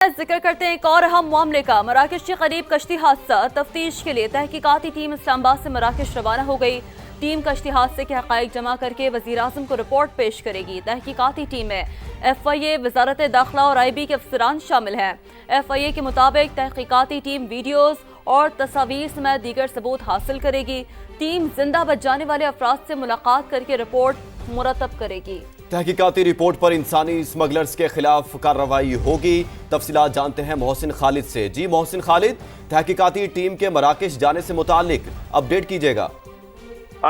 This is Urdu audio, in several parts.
ذکر کرتے ہیں ایک اور اہم معاملے کا۔ مراکش کے قریب کشتی حادثہ، تفتیش کے لیے تحقیقاتی ٹیم اسلام آباد سے مراکش روانہ ہو گئی۔ ٹیم کشتی حادثے کے حقائق جمع کر کے وزیراعظم کو رپورٹ پیش کرے گی۔ تحقیقاتی ٹیم میں ایف آئی اے، وزارت داخلہ اور آئی بی کے افسران شامل ہیں۔ ایف آئی اے کے مطابق تحقیقاتی ٹیم ویڈیوز اور تصاویر سمیت دیگر ثبوت حاصل کرے گی۔ ٹیم زندہ بچ جانے والے افراد سے ملاقات کر کے رپورٹ مرتب کرے گی۔ تحقیقاتی رپورٹ پر انسانی اسمگلرز کے خلاف کارروائی ہوگی۔ تفصیلات جانتے ہیں محسن خالد سے۔ جی محسن خالد، تحقیقاتی ٹیم کے مراکش جانے سے متعلق اپڈیٹ کیجیے گا۔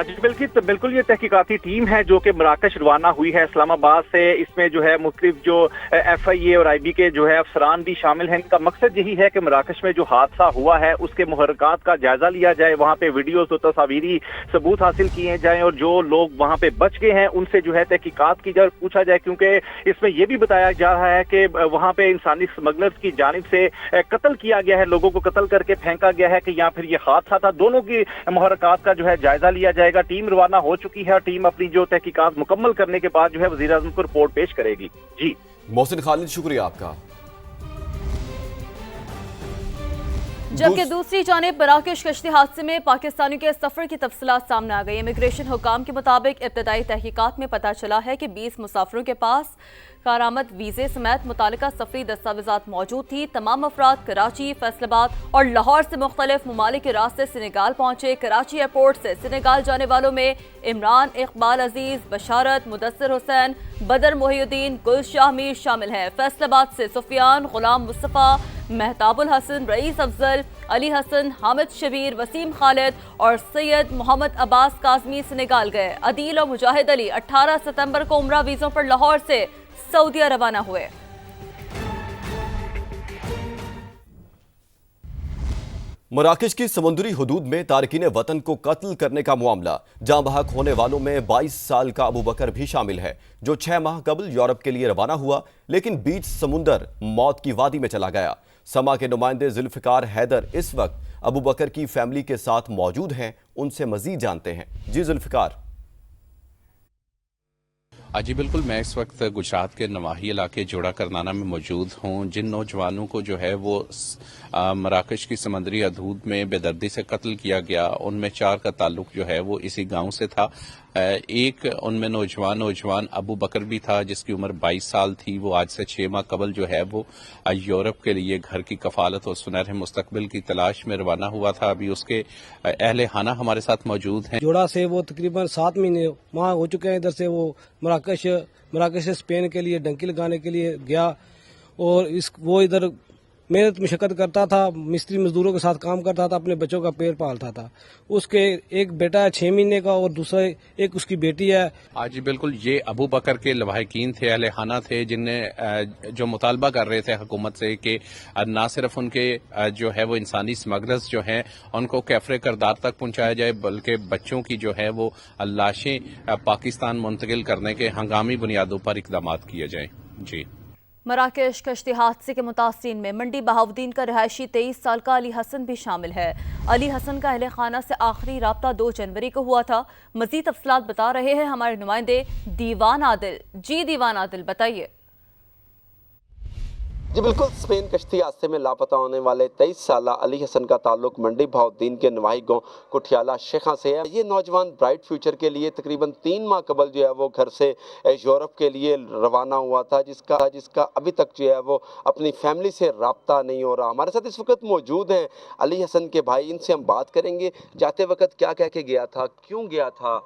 جی بالکل یہ تحقیقاتی ٹیم ہے جو کہ مراکش روانہ ہوئی ہے اسلام آباد سے۔ اس میں جو ہے مختلف جو ایف آئی اے اور آئی بی کے جو ہے افسران بھی شامل ہیں۔ ان کا مقصد یہی ہے کہ مراکش میں جو حادثہ ہوا ہے اس کے محرکات کا جائزہ لیا جائے، وہاں پہ ویڈیوز اور تصاویری ثبوت حاصل کیے جائیں اور جو لوگ وہاں پہ بچ گئے ہیں ان سے جو ہے تحقیقات کی جائے، پوچھا جائے، کیونکہ اس میں یہ بھی بتایا جا رہا ہے کہ وہاں پہ انسانی اسمگلرز کی جانب سے قتل کیا گیا ہے، لوگوں کو قتل کر کے پھینکا گیا ہے کہ یا پھر یہ حادثہ تھا۔ دونوں کی محرکات کا جو ہے جائزہ لیا جائے گا۔ ٹیم روانہ ہو چکی ہے اور ٹیم اپنی جو تحقیقات مکمل کرنے کے بعد جو ہے وزیراعظم کو رپورٹ پیش کرے گی۔ جی محسن خالد، شکریہ آپ کا۔ جبکہ دوسری جانب مراکش کشتی حادثے میں پاکستانیوں کے سفر کی تفصیلات سامنے آ گئی۔ امیگریشن حکام کے مطابق ابتدائی تحقیقات میں پتہ چلا ہے کہ 20 مسافروں کے پاس کارآمد ویزے سمیت متعلقہ سفری دستاویزات موجود تھی۔ تمام افراد کراچی، فیصل آباد اور لاہور سے مختلف ممالک کے راستے سنیگال پہنچے۔ کراچی ایئرپورٹ سے سنیگال جانے والوں میں عمران، اقبال عزیز، بشارت، مدثر حسین، بدر محی الدین، گل شاہ میر شامل ہیں۔ فیصل آباد سے سفیان، غلام مصطفیٰ، مہتاب الحسن، رئیس افضل، علی حسن، حامد شبیر، وسیم خالد اور سید محمد عباس کاظمی سنیگال گئے۔ عدیل اور مجاہد علی 18 ستمبر کو عمرہ ویزوں پر لاہور سے سعودیہ روانہ ہوئے۔ مراکش کی سمندری حدود میں تارکین وطن کو قتل کرنے کا معاملہ۔ جاں بحق ہونے والوں میں 22 سال کا ابو بکر بھی شامل ہے، جو 6 ماہ قبل یورپ کے لیے روانہ ہوا لیکن بیچ سمندر موت کی وادی میں چلا گیا۔ سما کے نمائندے ذوالفقار حیدر اس وقت ابو بکر کی فیملی کے ساتھ موجود ہیں، ان سے مزید جانتے ہیں۔ جی ذوالفقار۔ جی بالکل، میں اس وقت گجرات کے نواحی علاقے جوڑا کرنانا میں موجود ہوں۔ جن نوجوانوں کو جو ہے وہ مراکش کی سمندری حدود میں بے دردی سے قتل کیا گیا، ان میں 4 کا تعلق جو ہے وہ اسی گاؤں سے تھا۔ ایک ان میں نوجوان ابو بکر بھی تھا جس کی عمر 22 سال تھی۔ وہ آج سے 6 ماہ قبل جو ہے وہ یورپ کے لیے گھر کی کفالت اور سنہرے مستقبل کی تلاش میں روانہ ہوا تھا۔ ابھی اس کے اہل خانہ ہمارے ساتھ موجود ہیں۔ جوڑا سے وہ تقریباً 7 مہینے وہاں ہو چکے ہیں۔ ادھر سے وہ مراکش سے اسپین کے لیے ڈنکی لگانے کے لیے گیا اور وہ ادھر محنت مشقت کرتا تھا، مستری مزدوروں کے ساتھ کام کرتا تھا، اپنے بچوں کا پیٹ پالتا تھا۔ اس کے ایک بیٹا ہے 6 مہینے کا اور دوسرا ایک اس کی بیٹی ہے۔ جی بالکل، یہ ابو بکر کے لواحقین تھے، اہل خانہ تھے، جن نے جو مطالبہ کر رہے تھے حکومت سے کہ نہ صرف ان کے جو ہے وہ انسانی اسمگلرز جو ہیں ان کو کیفر کردار تک پہنچایا جائے، بلکہ بچوں کی جو ہے وہ لاشیں پاکستان منتقل کرنے کے ہنگامی بنیادوں پر اقدامات کیے جائیں۔ جی مراکش کشتی حادثے کے متاثرین میں منڈی بہاؤالدین کا رہائشی 23 سال کا علی حسن بھی شامل ہے۔ علی حسن کا اہل خانہ سے آخری رابطہ 2 جنوری کو ہوا تھا۔ مزید تفصیلات بتا رہے ہیں ہمارے نمائندے دیوان عادل۔ جی دیوان عادل، بتائیے۔ جی بالکل، اسپین کشتی حادثے میں لاپتہ ہونے والے 23 سالہ علی حسن کا تعلق منڈی بہاؤالدین کے نواحی گاؤں کٹھیالہ شیخاں سے ہے۔ یہ نوجوان برائٹ فیوچر کے لیے تقریباً 3 ماہ قبل جو ہے وہ گھر سے یورپ کے لیے روانہ ہوا تھا، جس کا ابھی تک جو ہے وہ اپنی فیملی سے رابطہ نہیں ہو رہا۔ ہمارے ساتھ اس وقت موجود ہیں علی حسن کے بھائی، ان سے ہم بات کریں گے جاتے وقت کیا کہہ کے گیا تھا، کیوں گیا تھا۔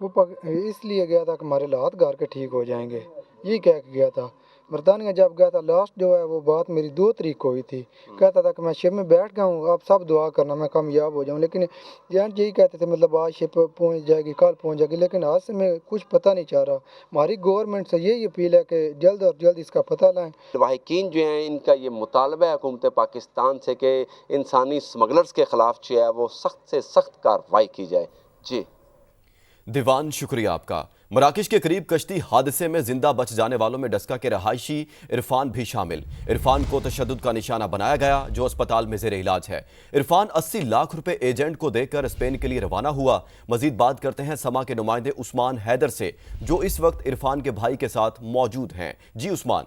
وہ اس لیے گیا تھا کہ ہمارے حالات گھر کے ٹھیک ہو جائیں گے، یہی کہہ کے گیا تھا۔ برطانیہ جب گیا تھا لاسٹ جو ہے وہ بات میری 2 تاریخ کو ہوئی تھی، کہتا تھا کہ میں شپ میں بیٹھ گیا ہوں، آپ سب دعا کرنا میں کامیاب ہو جاؤں، لیکن یہی کہتے تھے مطلب آج شپ پہنچ جائے گی، کل پہنچ جائے گی، لیکن آج سے میں کچھ پتہ نہیں چاہ رہا۔ ہماری گورنمنٹ سے یہی اپیل ہے کہ جلد اور جلد اس کا پتہ لائیں۔ لواحقین جو ہیں ان کا یہ مطالبہ ہے حکومت پاکستان سے کہ انسانی اسمگلرز کے خلاف جو ہے وہ سخت سے سخت کارروائی کی جائے۔ جی دیوان، شکریہ آپ کا۔ مراکش کے قریب کشتی حادثے میں زندہ بچ جانے والوں میں ڈسکا کے رہائشی عرفان بھی شامل۔ عرفان کو تشدد کا نشانہ بنایا گیا، جو اسپتال میں زیر علاج ہے۔ عرفان 80 لاکھ روپے ایجنٹ کو دے کر اسپین کے لیے روانہ ہوا۔ مزید بات کرتے ہیں سما کے نمائندے عثمان حیدر سے، جو اس وقت عرفان کے بھائی کے ساتھ موجود ہیں۔ جی عثمان۔